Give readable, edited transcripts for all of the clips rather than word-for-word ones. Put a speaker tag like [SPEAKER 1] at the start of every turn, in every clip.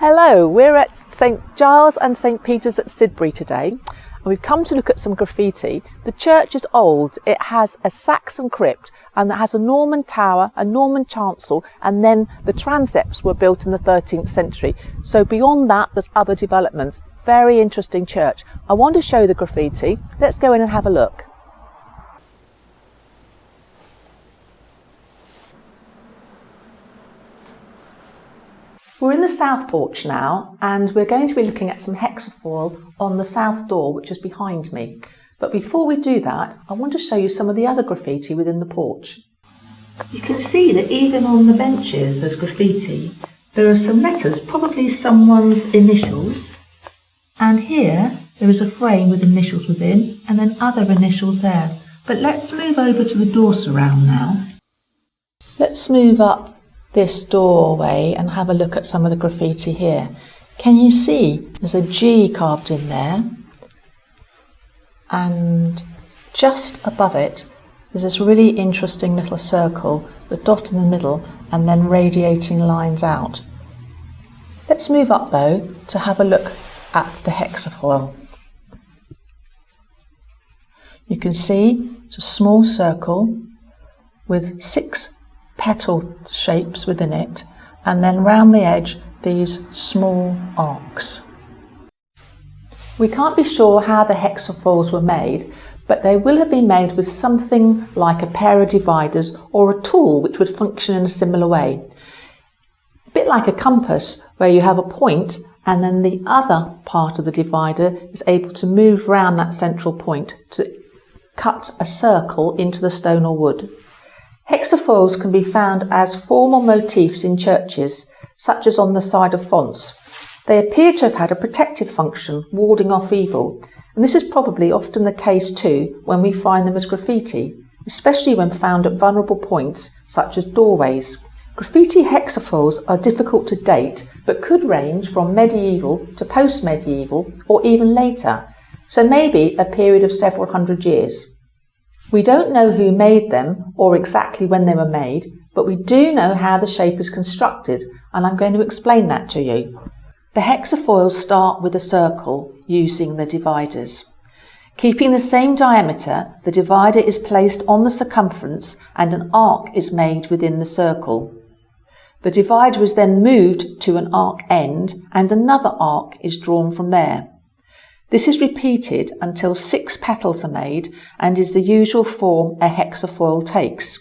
[SPEAKER 1] Hello, we're at St Giles and St Peter's at Sidbury today, and we've come to look at some graffiti. The church is old. It has a Saxon crypt and it has a Norman tower, a Norman chancel, and then the transepts were built in the 13th century. So beyond that, there's other developments. Very interesting church. I want to show the graffiti. Let's go in and have a look. We're in the south porch now, and we're going to be looking at some hexafoil on the south door, which is behind me. But before we do that, I want to show you some of the other graffiti within the porch.
[SPEAKER 2] You can see that even on the benches there's graffiti. There are some letters, probably someone's initials. And here there is a frame with initials within, and then other initials there. But let's move over to the door surround now.
[SPEAKER 1] Let's move up this doorway and have a look at some of the graffiti here. Can you see there's a G carved in there, and just above it there's this really interesting little circle, the dot in the middle, and then radiating lines out. Let's move up though to have a look at the hexafoil. You can see it's a small circle with six-petaled shapes within it, and then round the edge these small arcs. We can't be sure how the hexafoils were made, but they will have been made with something like a pair of dividers or a tool which would function in a similar way. A bit like a compass, where you have a point and then the other part of the divider is able to move round that central point to cut a circle into the stone or wood. Hexafoils can be found as formal motifs in churches, such as on the side of fonts. They appear to have had a protective function, warding off evil, and this is probably often the case too when we find them as graffiti, especially when found at vulnerable points such as doorways. Graffiti hexafoils are difficult to date, but could range from medieval to post-medieval or even later, so maybe a period of several hundred years. We don't know who made them or exactly when they were made, but we do know how the shape is constructed, and I'm going to explain that to you. The hexafoils start with a circle using the dividers. Keeping the same diameter, the divider is placed on the circumference and an arc is made within the circle. The divider is then moved to an arc end and another arc is drawn from there. This is repeated until 6 petals are made and is the usual form a hexafoil takes.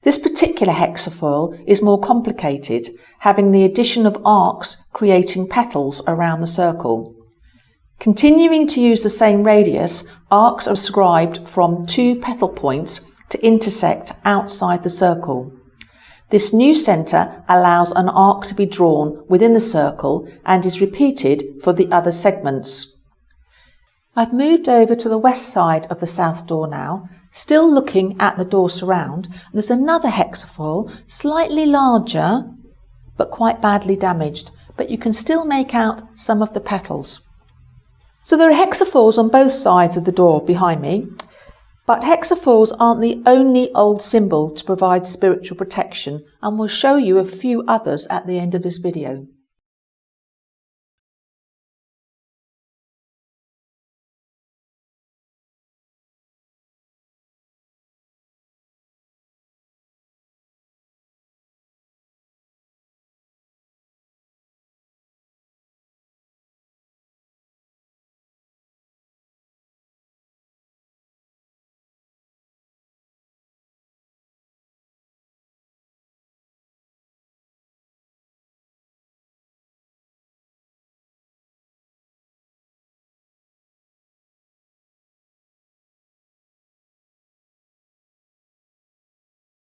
[SPEAKER 1] This particular hexafoil is more complicated, having the addition of arcs creating petals around the circle. Continuing to use the same radius, arcs are scribed from 2 petal points to intersect outside the circle. This new centre allows an arc to be drawn within the circle and is repeated for the other segments. I've moved over to the west side of the south door now, still looking at the door surround. There's another hexafoil, slightly larger, but quite badly damaged, but you can still make out some of the petals. So there are hexafoils on both sides of the door behind me, but hexafoils aren't the only old symbol to provide spiritual protection, and we'll show you a few others at the end of this video.